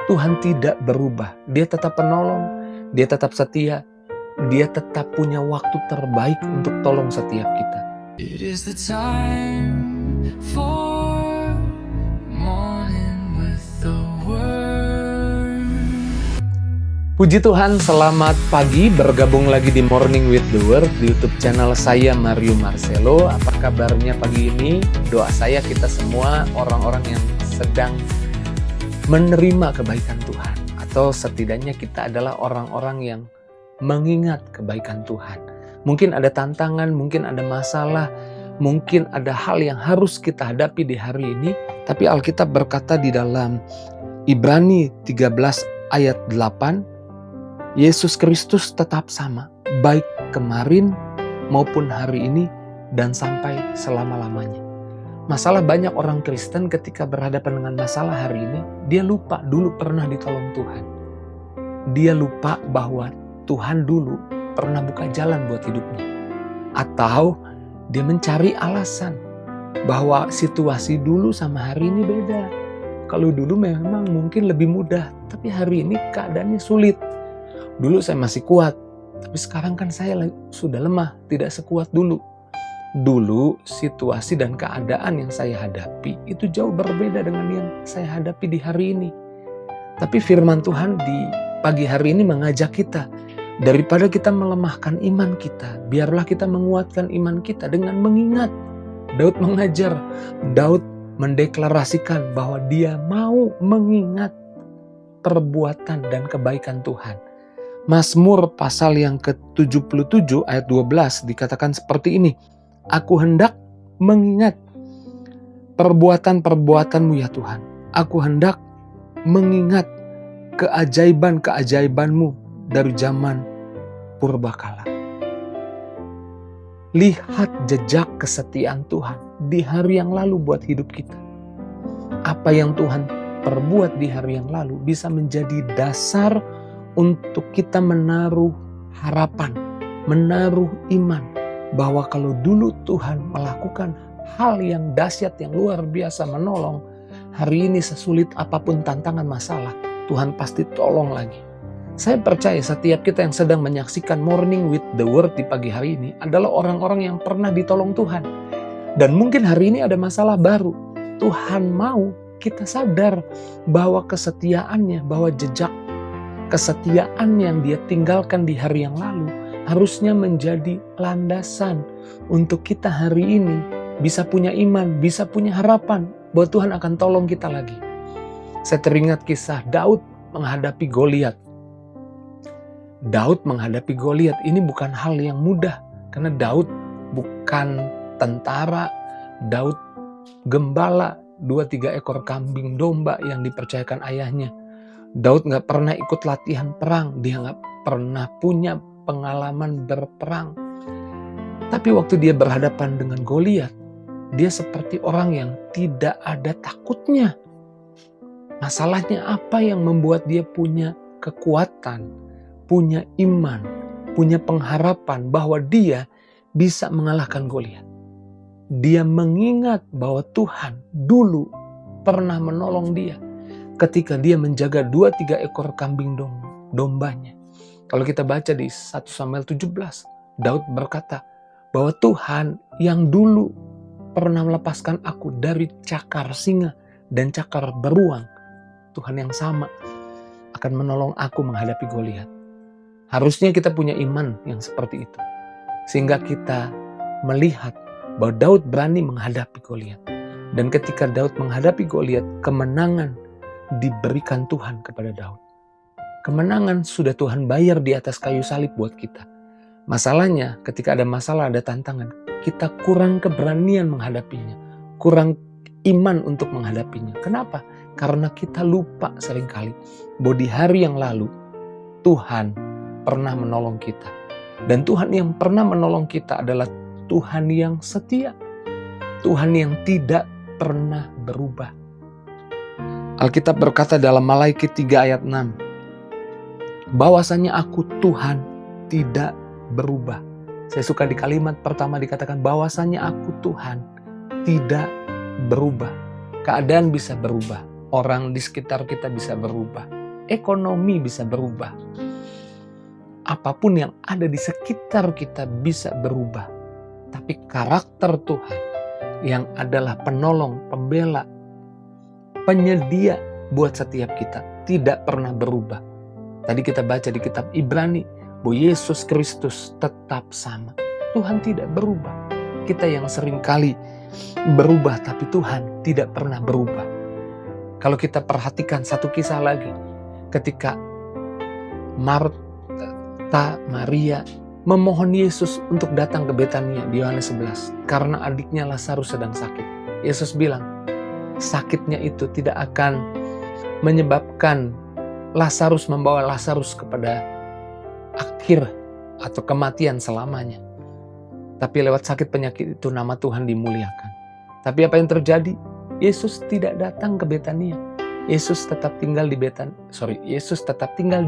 Tuhan tidak berubah. Dia tetap penolong, dia tetap setia, dia tetap punya waktu terbaik untuk tolong setiap kita. It is the time for morning with the word. Puji Tuhan, selamat pagi, bergabung lagi di Morning with the Word di YouTube channel saya, Mario Marcelo. Apa kabarnya pagi ini? Doa saya kita semua orang-orang yang sedang menerima kebaikan Tuhan, atau setidaknya kita adalah orang-orang yang mengingat kebaikan Tuhan. Mungkin ada tantangan, mungkin ada masalah, mungkin ada hal yang harus kita hadapi di hari ini, tapi Alkitab berkata di dalam Ibrani 13 ayat 8, Yesus Kristus tetap sama, baik kemarin maupun hari ini dan sampai selama-lamanya. Masalah banyak orang Kristen ketika berhadapan dengan masalah hari ini, dia lupa dulu pernah ditolong Tuhan. Dia lupa bahwa Tuhan dulu pernah buka jalan buat hidupnya. Atau dia mencari alasan bahwa situasi dulu sama hari ini beda. Kalau dulu memang mungkin lebih mudah, tapi hari ini keadaannya sulit. Dulu saya masih kuat, tapi sekarang kan saya sudah lemah, tidak sekuat dulu. Dulu situasi dan keadaan yang saya hadapi itu jauh berbeda dengan yang saya hadapi di hari ini. Tapi firman Tuhan di pagi hari ini mengajak kita, daripada kita melemahkan iman kita, biarlah kita menguatkan iman kita dengan mengingat. Daud mengajar, Daud mendeklarasikan bahwa dia mau mengingat perbuatan dan kebaikan Tuhan. Mazmur pasal yang ke-77 ayat 12 dikatakan seperti ini, Aku hendak mengingat perbuatan-perbuatan-Mu ya Tuhan. Aku hendak mengingat keajaiban-keajaiban-Mu dari zaman purbakala. Lihat jejak kesetiaan Tuhan di hari yang lalu buat hidup kita. Apa yang Tuhan perbuat di hari yang lalu bisa menjadi dasar untuk kita menaruh harapan, menaruh iman. Bahwa kalau dulu Tuhan melakukan hal yang dahsyat, yang luar biasa menolong, hari ini sesulit apapun tantangan masalah, Tuhan pasti tolong lagi. Saya percaya setiap kita yang sedang menyaksikan Morning with the Word di pagi hari ini adalah orang-orang yang pernah ditolong Tuhan. Dan mungkin hari ini ada masalah baru. Tuhan mau kita sadar bahwa kesetiaannya, bahwa jejak kesetiaan yang dia tinggalkan di hari yang lalu harusnya menjadi landasan untuk kita hari ini bisa punya iman, bisa punya harapan bahwa Tuhan akan tolong kita lagi. Saya teringat kisah Daud menghadapi Goliat. Daud menghadapi Goliat ini bukan hal yang mudah, karena Daud bukan tentara, Daud gembala 2-3 ekor kambing domba yang dipercayakan ayahnya. Daud gak pernah ikut latihan perang, dia gak pernah punya pengalaman berperang. Tapi waktu dia berhadapan dengan Goliat, dia seperti orang yang tidak ada takutnya. Masalahnya apa yang membuat dia punya kekuatan, punya iman, punya pengharapan bahwa dia bisa mengalahkan Goliat? Dia mengingat bahwa Tuhan dulu pernah menolong dia ketika dia menjaga 2-3 ekor kambing dombanya. Kalau kita baca di 1 Samuel 17, Daud berkata bahwa Tuhan yang dulu pernah melepaskan aku dari cakar singa dan cakar beruang, Tuhan yang sama akan menolong aku menghadapi Goliat. Harusnya kita punya iman yang seperti itu, sehingga kita melihat bahwa Daud berani menghadapi Goliat. Dan ketika Daud menghadapi Goliat, kemenangan diberikan Tuhan kepada Daud. Kemenangan sudah Tuhan bayar di atas kayu salib buat kita. Masalahnya ketika ada masalah, ada tantangan, kita kurang keberanian menghadapinya. Kurang iman untuk menghadapinya. Kenapa? Karena kita lupa seringkali bahwa di hari yang lalu Tuhan pernah menolong kita. Dan Tuhan yang pernah menolong kita adalah Tuhan yang setia. Tuhan yang tidak pernah berubah. Alkitab berkata dalam Malaiki 3 ayat 6. Bahwasanya aku Tuhan tidak berubah. Saya suka di kalimat pertama dikatakan bahwasanya aku Tuhan tidak berubah. Keadaan bisa berubah. Orang di sekitar kita bisa berubah. ekonomi bisa berubah. Apapun yang ada di sekitar kita bisa berubah. Tapi karakter Tuhan yang adalah penolong, pembela, penyedia buat setiap kita tidak pernah berubah. Tadi kita baca di kitab Ibrani bahwa Yesus Kristus tetap sama. Tuhan tidak berubah. Kita yang seringkali berubah, tapi Tuhan tidak pernah berubah. Kalau kita perhatikan satu kisah lagi, ketika Maria memohon Yesus untuk datang ke Betania di Yohanes 11 karena adiknya Lazarus sedang sakit. Yesus bilang, sakitnya itu tidak akan menyebabkan membawa Lazarus kepada akhir atau kematian selamanya. Tapi lewat sakit penyakit itu nama Tuhan dimuliakan. Tapi apa yang terjadi? Yesus tidak datang ke Betania. Yesus tetap tinggal di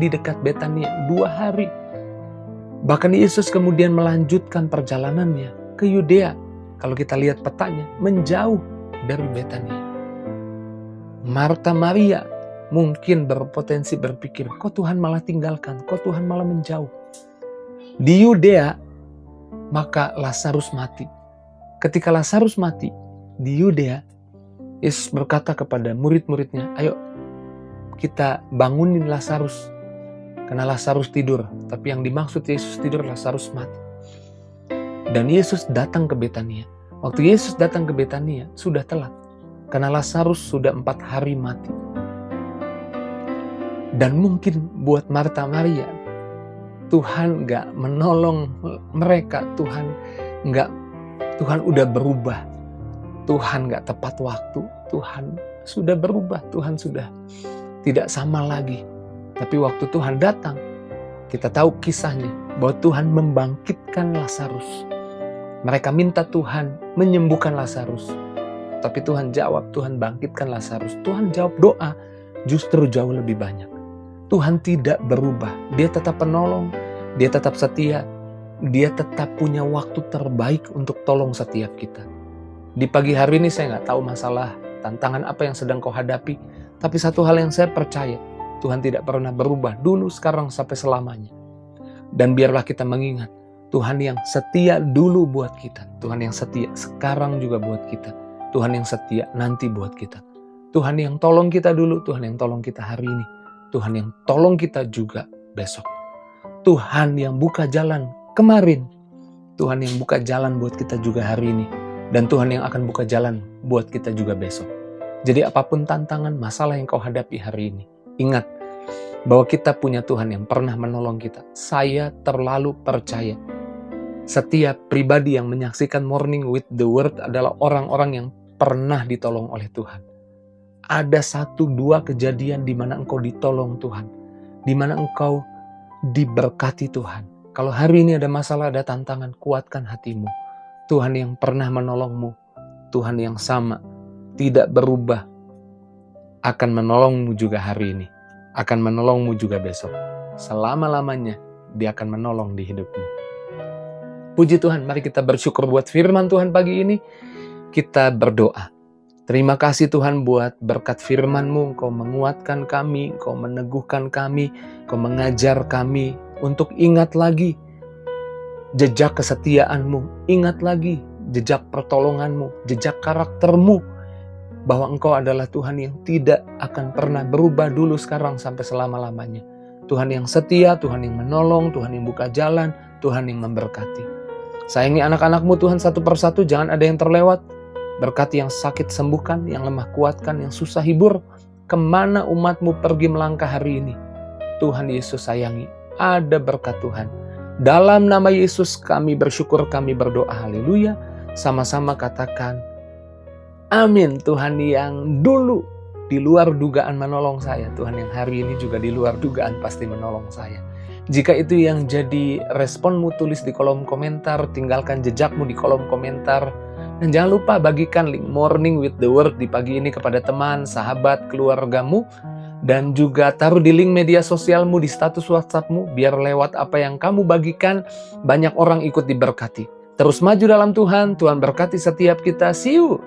dekat Betania 2 hari. Bahkan Yesus kemudian melanjutkan perjalanannya ke Yudea. Kalau kita lihat petanya, menjauh dari Betania. Marta Maria mungkin berpotensi berpikir, kok Tuhan malah tinggalkan, kok Tuhan malah menjauh. Di Yudea, maka Lazarus mati. Ketika Lazarus mati di Yudea, Yesus berkata kepada murid-muridnya, ayo kita bangunin Lazarus. Karena Lazarus tidur, tapi yang dimaksud Yesus tidur, Lazarus mati. Dan Yesus datang ke Betania. Waktu Yesus datang ke Betania, sudah telat. Karena Lazarus sudah 4 hari mati. Dan mungkin buat Marta Maria, Tuhan gak menolong mereka. Tuhan udah berubah. Tuhan gak tepat waktu. Tuhan sudah berubah. Tuhan sudah tidak sama lagi. Tapi waktu Tuhan datang, kita tahu kisahnya bahwa Tuhan membangkitkan Lazarus. Mereka minta Tuhan menyembuhkan Lazarus. Tapi Tuhan jawab, Tuhan bangkitkan Lazarus. Tuhan jawab doa justru jauh lebih banyak. Tuhan tidak berubah. Dia tetap penolong, dia tetap setia, dia tetap punya waktu terbaik untuk tolong setiap kita. Di pagi hari ini saya nggak tahu masalah, tantangan apa yang sedang kau hadapi. Tapi satu hal yang saya percaya, Tuhan tidak pernah berubah dulu, sekarang, sampai selamanya. Dan biarlah kita mengingat, Tuhan yang setia dulu buat kita. Tuhan yang setia sekarang juga buat kita. Tuhan yang setia nanti buat kita. Tuhan yang tolong kita dulu, Tuhan yang tolong kita hari ini. Tuhan yang tolong kita juga besok. Tuhan yang buka jalan kemarin. Tuhan yang buka jalan buat kita juga hari ini. Dan Tuhan yang akan buka jalan buat kita juga besok. Jadi apapun tantangan, masalah yang kau hadapi hari ini, ingat bahwa kita punya Tuhan yang pernah menolong kita. Saya terlalu percaya. Setiap pribadi yang menyaksikan Morning with the Word adalah orang-orang yang pernah ditolong oleh Tuhan. Ada 1-2 kejadian di mana engkau ditolong Tuhan. Di mana engkau diberkati Tuhan. Kalau hari ini ada masalah, ada tantangan, kuatkan hatimu. Tuhan yang pernah menolongmu, Tuhan yang sama, tidak berubah, akan menolongmu juga hari ini. Akan menolongmu juga besok. Selama-lamanya dia akan menolong di hidupmu. Puji Tuhan, mari kita bersyukur buat firman Tuhan pagi ini. Kita berdoa. Terima kasih Tuhan buat berkat firman-Mu. Engkau menguatkan kami, Engkau meneguhkan kami, Engkau mengajar kami untuk ingat lagi jejak kesetiaan-Mu. Ingat lagi jejak pertolongan-Mu, jejak karakter-Mu. Bahwa Engkau adalah Tuhan yang tidak akan pernah berubah dulu, sekarang, sampai selama-lamanya. Tuhan yang setia, Tuhan yang menolong, Tuhan yang buka jalan, Tuhan yang memberkati. Sayangi anak-anak-Mu Tuhan satu persatu, jangan ada yang terlewat. Berkati yang sakit sembuhkan, yang lemah kuatkan, yang susah hibur. Kemana umat-Mu pergi melangkah hari ini, Tuhan Yesus sayangi. Ada berkat Tuhan. Dalam nama Yesus kami bersyukur, kami berdoa. Haleluya. Sama-sama katakan, amin. Tuhan yang dulu di luar dugaan menolong saya, Tuhan yang hari ini juga di luar dugaan pasti menolong saya. Jika itu yang jadi responmu, tulis di kolom komentar, tinggalkan jejakmu di kolom komentar. Dan jangan lupa bagikan link Morning with the Word di pagi ini kepada teman, sahabat, keluargamu. Dan juga taruh di link media sosialmu, di status WhatsAppmu, biar lewat apa yang kamu bagikan, banyak orang ikut diberkati. Terus maju dalam Tuhan, Tuhan berkati setiap kita. See you!